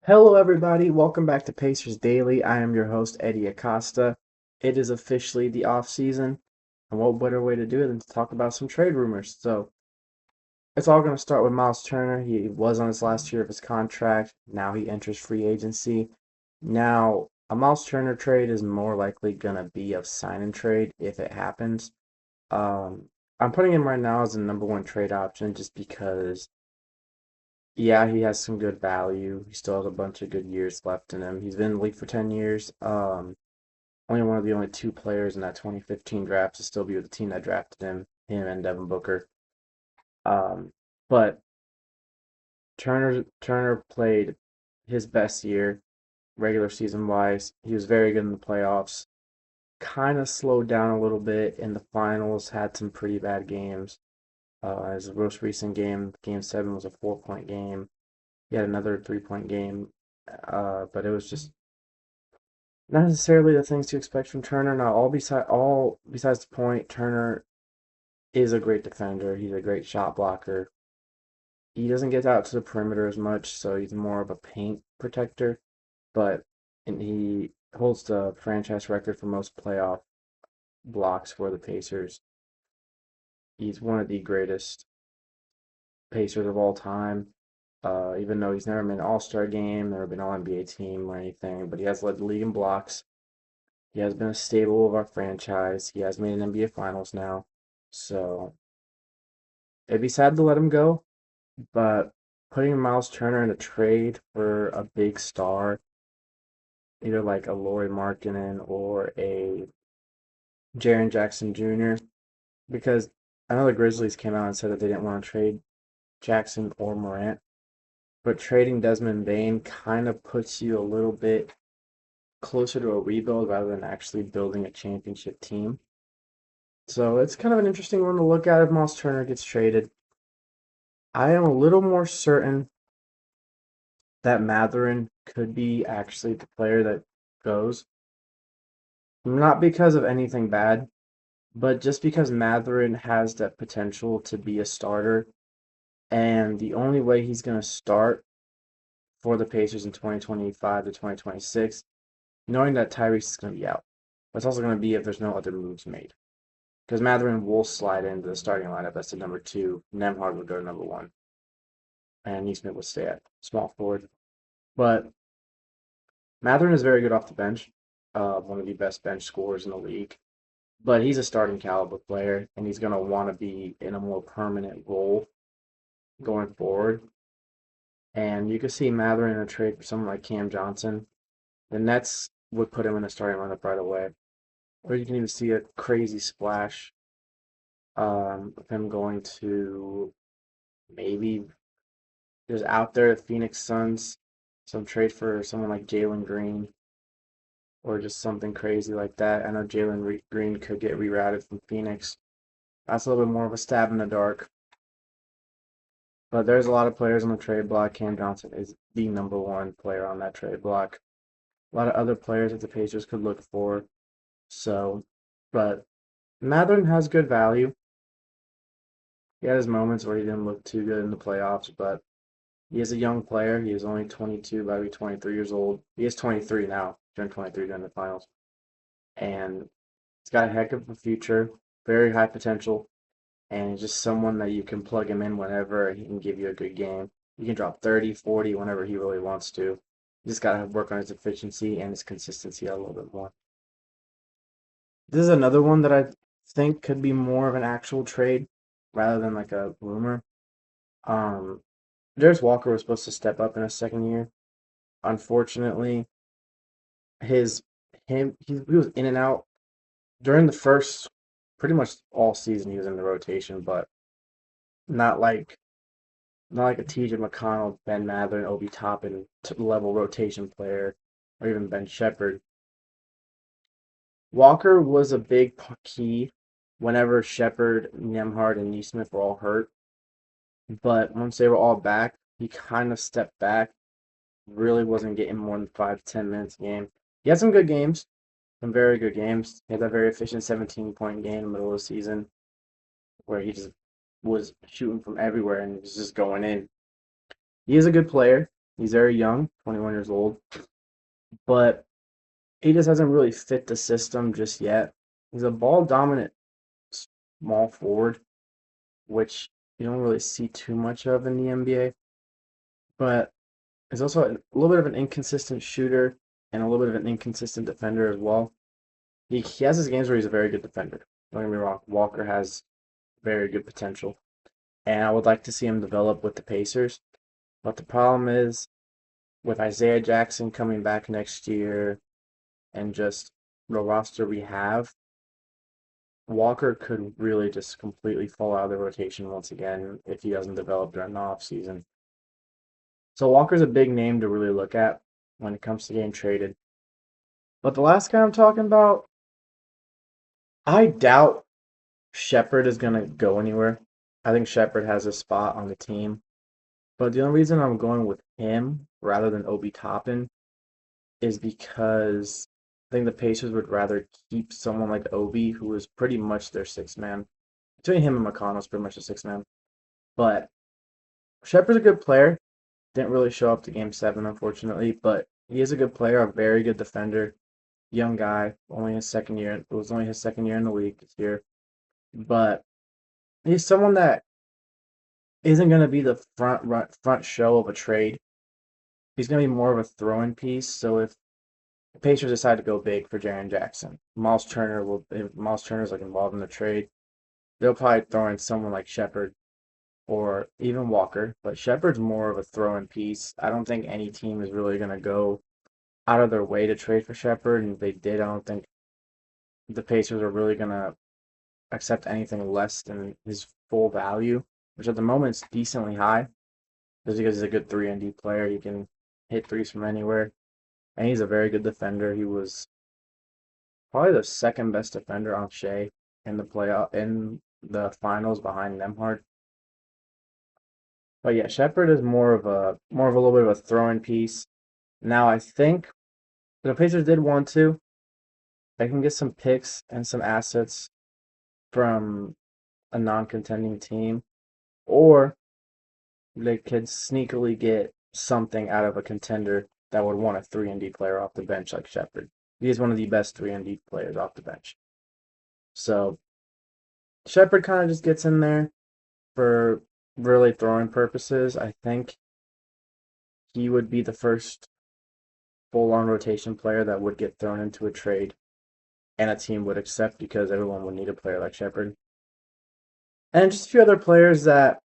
Hello, everybody. Welcome back to Pacers Daily. I am your host, Hery Acosta. It is officially the off season, and what better way to do it than to talk about some trade rumors? So it's all going to start with Myles Turner. He was on his last year of his contract. Now he enters free agency. Now, a Myles Turner trade is more likely going to be a sign and trade if it happens. Um, I'm putting him right now as the number one trade option just because yeah, he has some good value. He still has a bunch of good years left in him. He's been in the league for 10 years. Only one of the only two players in that 2015 draft to still be with the team that drafted him and Devin Booker. Um, but Turner played his best year regular season wise. He was very good in the playoffs. Kind of slowed down a little bit in the finals, had some pretty bad games. His most recent game, game seven, was a 4-point game. He had another 3-point game, but it was just not necessarily the things to expect from Turner. Now, all besides the point, Turner is a great defender. He's a great shot blocker. He doesn't get out to the perimeter as much, so he's more of a paint protector. But and he holds the franchise record for most playoff blocks for the Pacers. He's one of the greatest Pacers of all time. Even though he's never been an All-Star game, never been All-NBA team or anything, but he has led the league in blocks. He has been a staple of our franchise. He has made an NBA Finals now. So it'd be sad to let him go, but putting Myles Turner in a trade for a big star, either like a Lauri Markkanen or a Jaren Jackson Jr., because I know the Grizzlies came out and said that they didn't want to trade Jackson or Morant, but trading Desmond Bane kind of puts you a little bit closer to a rebuild rather than actually building a championship team. So it's kind of an interesting one to look at if Myles Turner gets traded. I am a little more certain that Matherin could be actually the player that goes. Not because of anything bad, but just because Matherin has that potential to be a starter. And the only way he's going to start for the Pacers in 2025 to 2026, knowing that Tyrese is going to be out. But it's also going to be if there's no other moves made. Because Matherin will slide into the starting lineup as the number two. Nembhard would go to number one. And Neesmith would stay at small forward. But Matherin is very good off the bench, one of the best bench scorers in the league. But he's a starting caliber player, and he's going to want to be in a more permanent role going forward. And you could see Matherin in a trade for someone like Cam Johnson. The Nets would put him in the starting lineup right away. Or you can even see a crazy splash of him going to maybe just out there, the Phoenix Suns, some trade for someone like Jalen Green or just something crazy like that. I know Green could get rerouted from Phoenix. That's a little bit more of a stab in the dark. But there's a lot of players on the trade block. Cam Johnson is the number one player on that trade block. A lot of other players that the Pacers could look for. So, but Matherin has good value. He had his moments where he didn't look too good in the playoffs, but he is a young player. He is only 22, about to be 23 years old. He is 23 now, turned 23 during the finals. And he's got a heck of a future, very high potential, and he's just someone that you can plug him in whenever he can give you a good game. He can drop 30, 40 whenever he really wants to. You just got to work on his efficiency and his consistency a little bit more. This is another one that I think could be more of an actual trade rather than like a rumor. Um, Darius Walker was supposed to step up in his second year. Unfortunately, his he was in and out during the first pretty much all season. He was in the rotation, but not like not like a TJ McConnell, Ben Mather, and Obi Toppin level rotation player, or even Ben Shephard. Walker was a big key whenever Shepherd, Nembhard, and Neesmith were all hurt. But once they were all back, he kind of stepped back. Really wasn't getting more than 5 to 10 minutes a game. He had some good games, some very good games. He had that very efficient 17-point game in the middle of the season where he just was shooting from everywhere and was just going in. He is a good player. He's very young, 21 years old, but he just hasn't really fit the system just yet. He's a ball dominant small forward, which you don't really see too much of in the NBA, but he's also a little bit of an inconsistent shooter and a little bit of an inconsistent defender as well. He has his games where he's a very good defender. Don't get me wrong, Walker has very good potential, and I would like to see him develop with the Pacers. But the problem is with Isaiah Jackson coming back next year and just the roster we have, Walker could really just completely fall out of the rotation once again if he doesn't develop during the offseason. So Walker's a big name to really look at when it comes to getting traded. But the last guy I'm talking about, I doubt Shepherd is going to go anywhere. I think Shepherd has a spot on the team. But the only reason I'm going with him rather than Obi Toppin is because I think the Pacers would rather keep someone like Obi, who is pretty much their sixth man. Between him and McConnell is pretty much the sixth man. But Shepard's a good player. Didn't really show up to game 7, unfortunately, but he is a good player, a very good defender. Young guy, only his second year. It was only his second year in the league this year. But he's someone that isn't going to be the front show of a trade. He's going to be more of a throw-in piece. So if the Pacers decide to go big for Jaren Jackson, if Myles Turner's like involved in the trade, they'll probably throw in someone like Shepherd or even Walker. But Shepherd's more of a throw-in piece. I don't think any team is really going to go out of their way to trade for Shepherd, and if they did, I don't think the Pacers are really going to accept anything less than his full value, which at the moment is decently high, just because he's a good 3-and-D player. He can hit threes from anywhere, and he's a very good defender. He was probably the second best defender on Shea in the finals behind Nemhard. But yeah, Shepherd is more of a little bit of a throwing piece. Now I think the Pacers did want to. They can get some picks and some assets from a non-contending team, or they could sneakily get something out of a contender that would want a 3-and-D player off the bench like Shepherd. He is one of the best 3-and-D players off the bench. So Shepherd kind of just gets in there for really throwing purposes. I think he would be the first full-on rotation player that would get thrown into a trade and a team would accept because everyone would need a player like Shepherd. And just a few other players that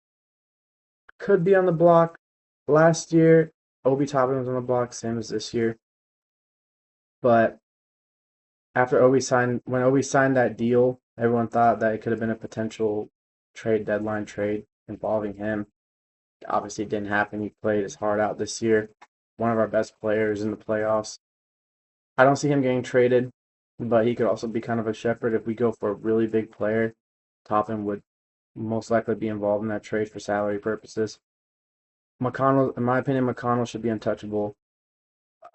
could be on the block. Last year, Obi Toppin was on the block, same as this year. But when Obi signed that deal, everyone thought that it could have been a potential trade deadline trade involving him. Obviously, it didn't happen. He played his heart out this year. One of our best players in the playoffs. I don't see him getting traded, but he could also be kind of a Shepherd. If we go for a really big player, Toppin would most likely be involved in that trade for salary purposes. McConnell, in my opinion, McConnell should be untouchable.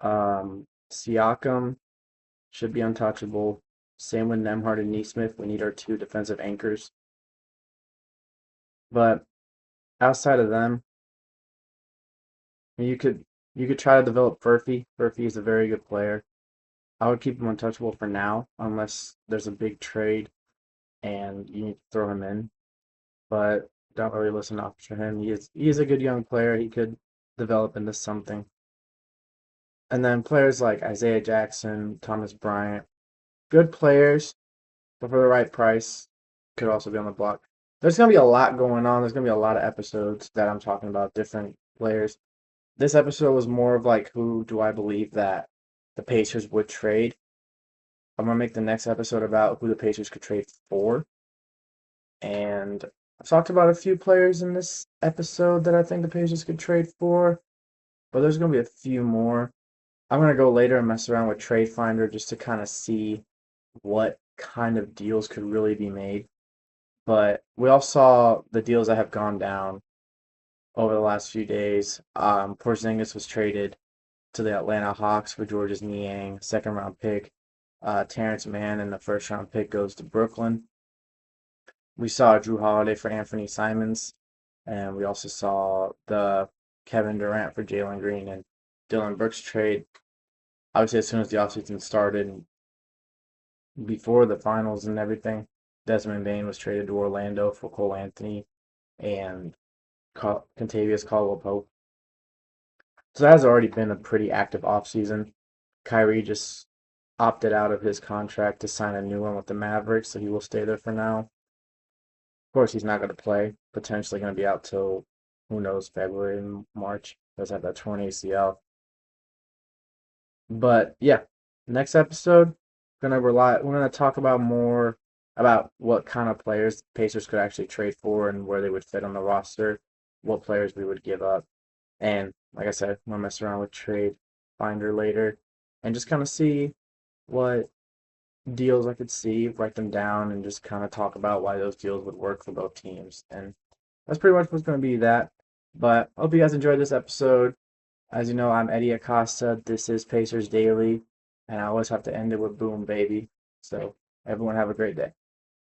Siakam should be untouchable. Same with Nemhard and Neesmith. We need our 2 defensive anchors. But outside of them, you could try to develop Furphy. Furphy is a very good player. I would keep him untouchable for now, unless there's a big trade and you need to throw him in. But don't really listen up to him. He is a good young player. He could develop into something. And then players like Isaiah Jackson, Thomas Bryant, good players, but for the right price, could also be on the block. There's going to be a lot going on. There's going to be a lot of episodes that I'm talking about different players. This episode was more of like, who do I believe that the Pacers would trade? I'm going to make the next episode about who the Pacers could trade for. And I've talked about a few players in this episode that I think the Pacers could trade for, but there's going to be a few more. I'm going to go later and mess around with Trade Finder just to kind of see what kind of deals could really be made. But we all saw the deals that have gone down over the last few days. Porzingis was traded to the Atlanta Hawks for Georges Niang, second-round pick. Terrence Mann and the first-round pick goes to Brooklyn. We saw Drew Holiday for Anthony Simons, and we also saw the Kevin Durant for Jalen Green and Dylan Brooks trade. Obviously, as soon as the offseason started, before the finals and everything, Desmond Bane was traded to Orlando for Cole Anthony and Contavious Caldwell-Pope. So that has already been a pretty active offseason. Kyrie just opted out of his contract to sign a new one with the Mavericks, so he will stay there for now. Of course, he's not going to play. Potentially going to be out till, who knows, February and March. Does have that torn ACL. But yeah, next episode, we're gonna talk about more about what kind of players Pacers could actually trade for and where they would fit on the roster, what players we would give up. And like I said, I'm gonna mess around with Trade Finder later and just kind of see what deals I could see, write them down, and just kind of talk about why those deals would work for both teams. And that's pretty much what's going to be that. But I hope you guys enjoyed this episode. As you know, I'm Hery Acosta. This is Pacers Daily, and I always have to end it with boom, baby. So everyone have a great day.